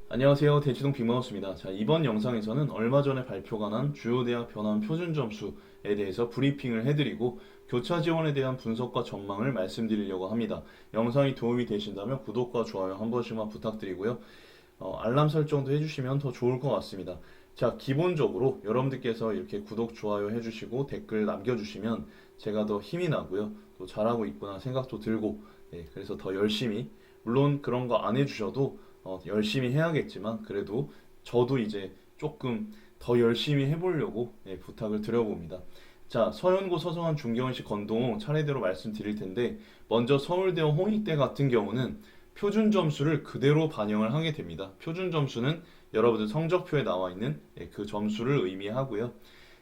안녕하세요. 대치동 빅마우스입니다. 자, 이번 영상에서는 얼마 전에 발표가 난 주요 대학 변환 표준 점수에 대해서 브리핑을 해드리고 교차 지원에 대한 분석과 전망을 말씀드리려고 합니다. 영상이 도움이 되신다면 구독과 좋아요 한 번씩만 부탁드리고요. 알람 설정도 해주시면 더 좋을 것 같습니다. 자, 기본적으로 여러분들께서 이렇게 구독, 좋아요 해주시고 댓글 남겨주시면 제가 더 힘이 나고요. 또 잘하고 있구나 생각도 들고, 그래서 더 열심히, 물론 그런 거 안 해주셔도 열심히 해야겠지만, 그래도 저도 이제 조금 더 열심히 해보려고 부탁을 드려봅니다. 자, 서연고, 서성한, 중경시, 건동호 차례대로 말씀드릴 텐데, 먼저 서울대와 홍익대 같은 경우는 표준 점수를 그대로 반영을 하게 됩니다. 표준 점수는 여러분들 성적표에 나와 있는 그 점수를 의미하고요.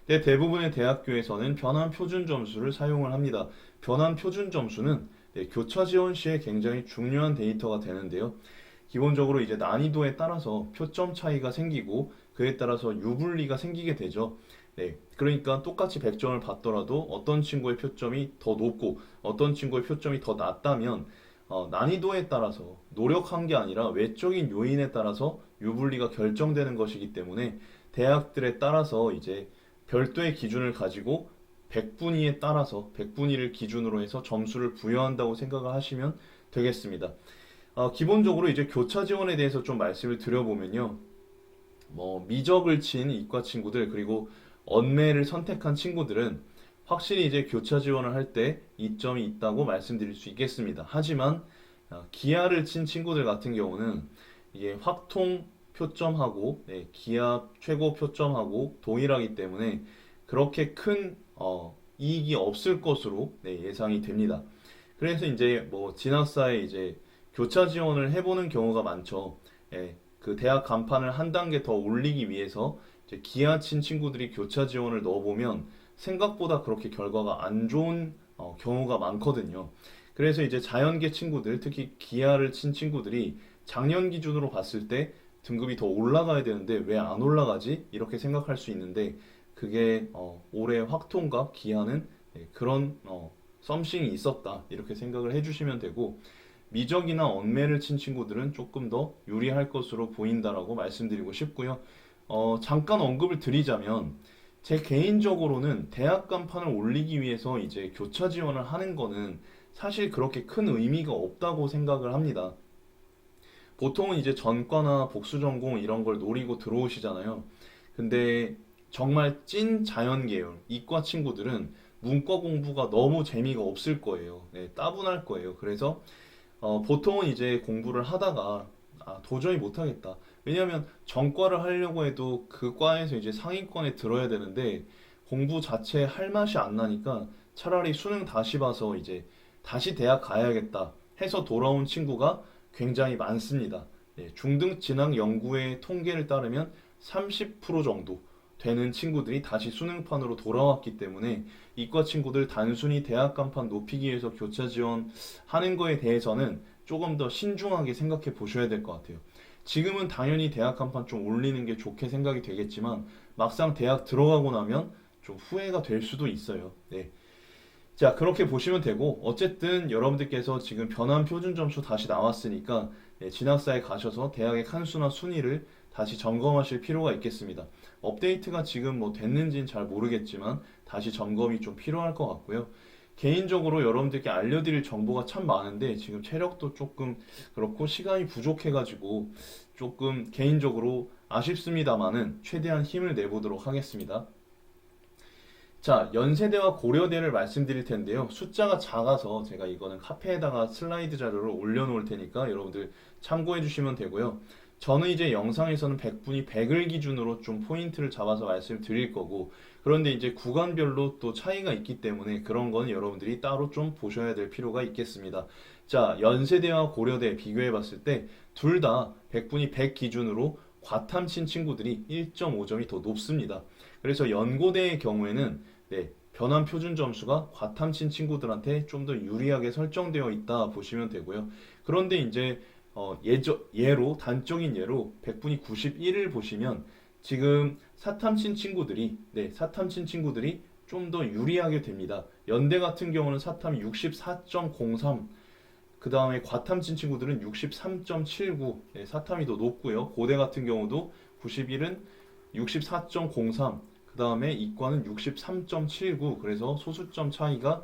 대부분의 대학교에서는 변환 표준 점수를 사용을 합니다. 변환 표준 점수는 교차 지원 시에 굉장히 중요한 데이터가 되는데요. 기본적으로 이제 난이도에 따라서 표점 차이가 생기고 그에 따라서 유불리가 생기게 되죠. 그러니까 똑같이 100점을 받더라도 어떤 친구의 표점이 더 높고 어떤 친구의 표점이 더 낮다면 난이도에 따라서 노력한 게 아니라 외적인 요인에 따라서 유불리가 결정되는 것이기 때문에 대학들에 따라서 이제 별도의 기준을 가지고 100분위에 따라서 100분위를 기준으로 해서 점수를 부여한다고 생각을 하시면 되겠습니다. 기본적으로 이제 교차 지원에 대해서 좀 말씀을 드려보면요. 미적을 친 이과 친구들 그리고 언매를 선택한 친구들은 확실히 이제 교차 지원을 할 때 이점이 있다고 말씀드릴 수 있겠습니다. 하지만 기하를 친 친구들 같은 경우는 이게 확통 표점하고 기하 최고 표점하고 동일하기 때문에 그렇게 큰 이익이 없을 것으로 예상이 됩니다. 그래서 이제 진학사에 이제 교차 지원을 해보는 경우가 많죠. 그 대학 간판을 한 단계 더 올리기 위해서 이제 기하 친 친구들이 교차 지원을 넣어보면 생각보다 그렇게 결과가 안 좋은 경우가 많거든요. 그래서 이제 자연계 친구들, 특히 기하를 친 친구들이 작년 기준으로 봤을 때 등급이 더 올라가야 되는데 왜 안 올라가지? 이렇게 생각할 수 있는데 그게 올해 확통과 기하는 그런 썸씽이 있었다 이렇게 생각을 해주시면 되고 미적이나 언매를 친 친구들은 조금 더 유리할 것으로 보인다라고 말씀드리고 싶고요. 잠깐 언급을 드리자면 제 개인적으로는 대학 간판을 올리기 위해서 이제 교차 지원을 하는 거는 사실 그렇게 큰 의미가 없다고 생각을 합니다. 보통은 이제 전과나 복수 전공 이런 걸 노리고 들어오시잖아요. 근데 정말 찐 자연 계열 이과 친구들은 문과 공부가 너무 재미가 없을 거예요. 따분할 거예요. 그래서 보통은 이제 공부를 하다가 도저히 못하겠다. 왜냐하면 전과를 하려고 해도 그 과에서 이제 상위권에 들어야 되는데 공부 자체에 할 맛이 안 나니까 차라리 수능 다시 봐서 이제 다시 대학 가야겠다 해서 돌아온 친구가 굉장히 많습니다. 중등 진학 연구의 통계를 따르면 30% 정도 되는 친구들이 다시 수능판으로 돌아왔기 때문에 이과 친구들 단순히 대학 간판 높이기 위해서 교차 지원하는 거에 대해서는 조금 더 신중하게 생각해 보셔야 될 것 같아요. 지금은 당연히 대학 간판 좀 올리는 게 좋게 생각이 되겠지만 막상 대학 들어가고 나면 좀 후회가 될 수도 있어요. 자, 그렇게 보시면 되고, 어쨌든 여러분들께서 지금 변환 표준 점수 다시 나왔으니까, 진학사에 가셔서 대학의 칸수나 순위를 다시 점검하실 필요가 있겠습니다. 업데이트가 지금 됐는지는 잘 모르겠지만, 다시 점검이 좀 필요할 것 같고요. 개인적으로 여러분들께 알려드릴 정보가 참 많은데, 지금 체력도 조금 그렇고, 시간이 부족해가지고, 조금 개인적으로 아쉽습니다만은, 최대한 힘을 내보도록 하겠습니다. 자, 연세대와 고려대를 말씀드릴 텐데요. 숫자가 작아서 제가 이거는 카페에다가 슬라이드 자료를 올려놓을 테니까 여러분들 참고해 주시면 되고요. 저는 이제 영상에서는 100분이 100을 기준으로 좀 포인트를 잡아서 말씀드릴 거고, 그런데 이제 구간별로 또 차이가 있기 때문에 그런 건 여러분들이 따로 좀 보셔야 될 필요가 있겠습니다. 자, 연세대와 고려대 비교해 봤을 때 둘 다 100분이 100 기준으로 과탐친 친구들이 1.5점이 더 높습니다. 그래서 연고대의 경우에는 변환 표준 점수가 과탐친 친구들한테 좀 더 유리하게 설정되어 있다 보시면 되고요. 그런데 이제 예로 단적인 예로 100분이 91을 보시면 지금 사탐친 친구들이 좀 더 유리하게 됩니다. 연대 같은 경우는 사탐이 64.03 그 다음에 과탐 친 친구들은 63.79, 네, 사탐이 더 높고요. 고대 같은 경우도 91은 64.03, 그 다음에 이과는 63.79. 그래서 소수점 차이가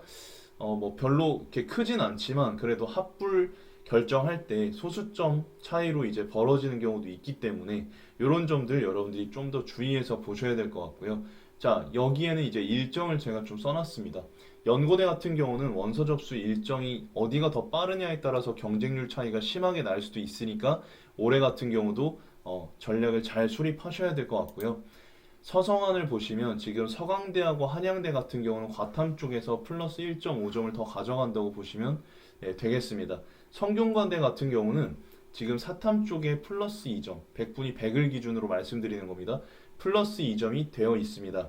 뭐 별로 이렇게 크진 않지만 그래도 합불 결정할 때 소수점 차이로 이제 벌어지는 경우도 있기 때문에 이런 점들 여러분들이 좀 더 주의해서 보셔야 될 것 같고요. 자, 여기에는 이제 일정을 제가 좀 써놨습니다. 연고대 같은 경우는 원서 접수 일정이 어디가 더 빠르냐에 따라서 경쟁률 차이가 심하게 날 수도 있으니까 올해 같은 경우도 전략을 잘 수립하셔야 될 것 같고요. 서성안을 보시면 지금 서강대하고 한양대 같은 경우는 과탐 쪽에서 플러스 1.5점을 더 가져간다고 보시면 되겠습니다. 성균관대 같은 경우는 지금 사탐 쪽에 플러스 2점, 100분이 100을 기준으로 말씀드리는 겁니다. 플러스 2점이 되어 있습니다.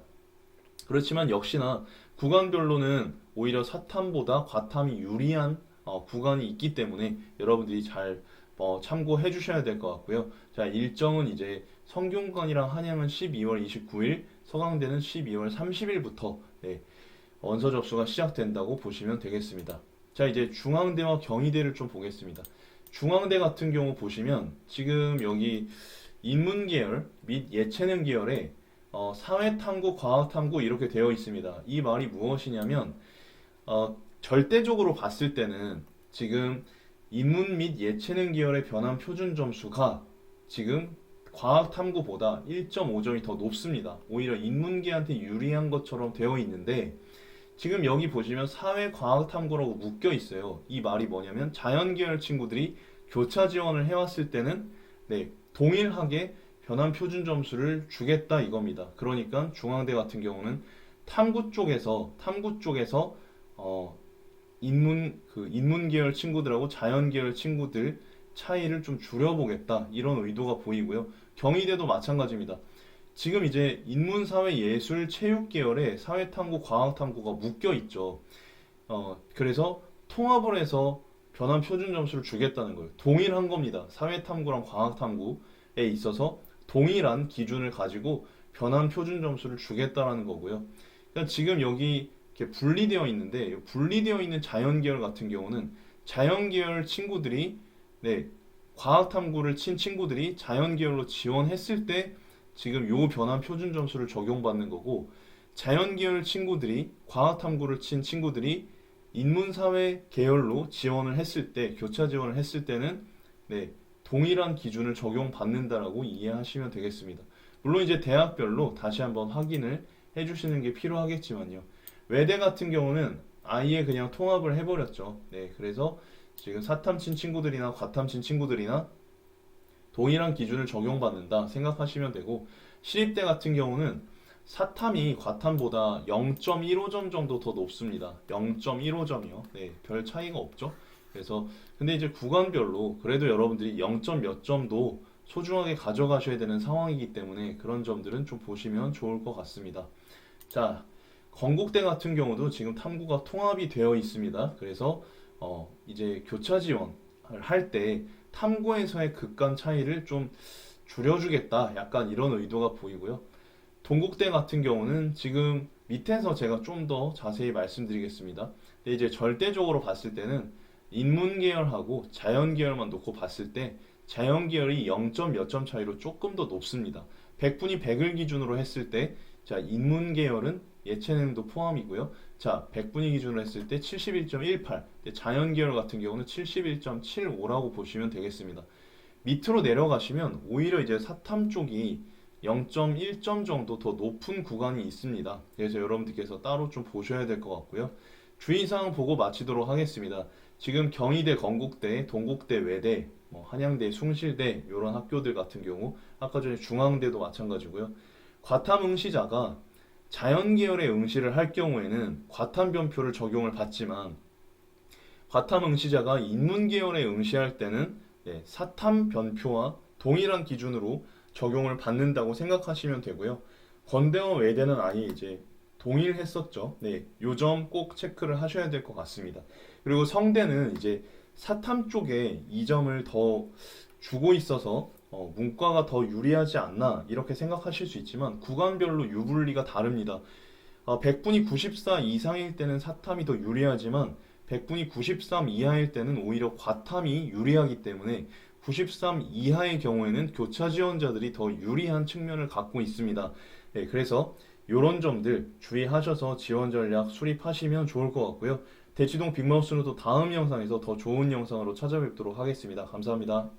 그렇지만 역시나 구간별로는 오히려 사탐보다 과탐이 유리한 구간이 있기 때문에 여러분들이 잘 참고해 주셔야 될 것 같고요. 자, 일정은 이제 성균관이랑 한양은 12월 29일, 서강대는 12월 30일부터 원서 접수가 시작된다고 보시면 되겠습니다. 자, 이제 중앙대와 경희대를 좀 보겠습니다. 중앙대 같은 경우 보시면 지금 여기 인문계열 및 예체능 계열에 사회탐구, 과학탐구 이렇게 되어 있습니다. 이 말이 무엇이냐면 절대적으로 봤을 때는 지금 인문 및 예체능 계열의 변환 표준 점수가 지금 과학탐구보다 1.5점이 더 높습니다. 오히려 인문계한테 유리한 것처럼 되어 있는데 지금 여기 보시면 사회과학탐구라고 묶여 있어요. 이 말이 뭐냐면 자연계열 친구들이 교차 지원을 해왔을 때는 동일하게 변환 표준 점수를 주겠다 이겁니다. 그러니까 중앙대 같은 경우는 탐구 쪽에서 인문 계열 친구들하고 자연 계열 친구들 차이를 좀 줄여보겠다 이런 의도가 보이고요. 경희대도 마찬가지입니다. 지금 이제 인문, 사회, 예술, 체육 계열에 사회탐구, 과학탐구가 묶여 있죠. 그래서 통합을 해서 변환 표준 점수를 주겠다는 거예요. 동일한 겁니다. 사회탐구랑 과학탐구에 있어서 동일한 기준을 가지고 변환 표준 점수를 주겠다라는 거고요. 그러니까 지금 여기 이렇게 분리되어 있는데 분리되어 있는 자연 계열 같은 경우는 자연 계열 친구들이 과학 탐구를 친 친구들이 자연 계열로 지원했을 때 지금 요 변환 표준 점수를 적용받는 거고 자연 계열 친구들이 과학 탐구를 친 친구들이 인문사회 계열로 지원을 했을 때 교차 지원을 했을 때는 동일한 기준을 적용받는다라고 이해하시면 되겠습니다. 물론 이제 대학별로 다시 한번 확인을 해주시는 게 필요하겠지만요. 외대 같은 경우는 아예 그냥 통합을 해버렸죠. 그래서 지금 사탐 친 친구들이나 과탐 친 친구들이나 동일한 기준을 적용받는다 생각하시면 되고 시립대 같은 경우는 사탐이 과탐보다 0.15점 정도 더 높습니다. 0.15점이요. 별 차이가 없죠. 그래서 근데 이제 구간별로 그래도 여러분들이 0점 몇 점도 소중하게 가져가셔야 되는 상황이기 때문에 그런 점들은 좀 보시면 좋을 것 같습니다. 자, 건국대 같은 경우도 지금 탐구가 통합이 되어 있습니다. 그래서 이제 교차 지원을 할 때 탐구에서의 극간 차이를 좀 줄여주겠다. 약간 이런 의도가 보이고요. 동국대 같은 경우는 지금 밑에서 제가 좀 더 자세히 말씀드리겠습니다. 근데 이제 절대적으로 봤을 때는 인문 계열하고 자연 계열만 놓고 봤을 때 자연 계열이 0점 몇 점 차이로 조금 더 높습니다. 100분이 100을 기준으로 했을 때 자, 인문 계열은 예체능도 포함이고요. 자, 100분위 기준으로 했을 때 71.18, 자연 계열 같은 경우는 71.75라고 보시면 되겠습니다. 밑으로 내려가시면 오히려 이제 사탐 쪽이 0.1점 정도 더 높은 구간이 있습니다. 그래서 여러분들께서 따로 좀 보셔야 될 것 같고요. 주의사항 보고 마치도록 하겠습니다. 지금 경희대, 건국대, 동국대, 외대, 한양대, 숭실대 이런 학교들 같은 경우 아까 전에 중앙대도 마찬가지고요. 과탐 응시자가 자연 계열의 응시를 할 경우에는 과탐 변표를 적용을 받지만 과탐 응시자가 인문 계열의 응시할 때는 사탐 변표와 동일한 기준으로 적용을 받는다고 생각하시면 되고요. 건대와 외대는 아예 이제 동일했었죠. 요 점 꼭 체크를 하셔야 될 것 같습니다. 그리고 성대는 이제 사탐 쪽에 2점을 더 주고 있어서 문과가 더 유리하지 않나 이렇게 생각하실 수 있지만 구간별로 유불리가 다릅니다. 100분이 94 이상일 때는 사탐이 더 유리하지만 100분이 93 이하일 때는 오히려 과탐이 유리하기 때문에 93 이하의 경우에는 교차 지원자들이 더 유리한 측면을 갖고 있습니다. 네, 그래서 이런 점들 주의하셔서 지원 전략 수립하시면 좋을 것 같고요. 대치동 빅마우스는 또 다음 영상에서 더 좋은 영상으로 찾아뵙도록 하겠습니다. 감사합니다.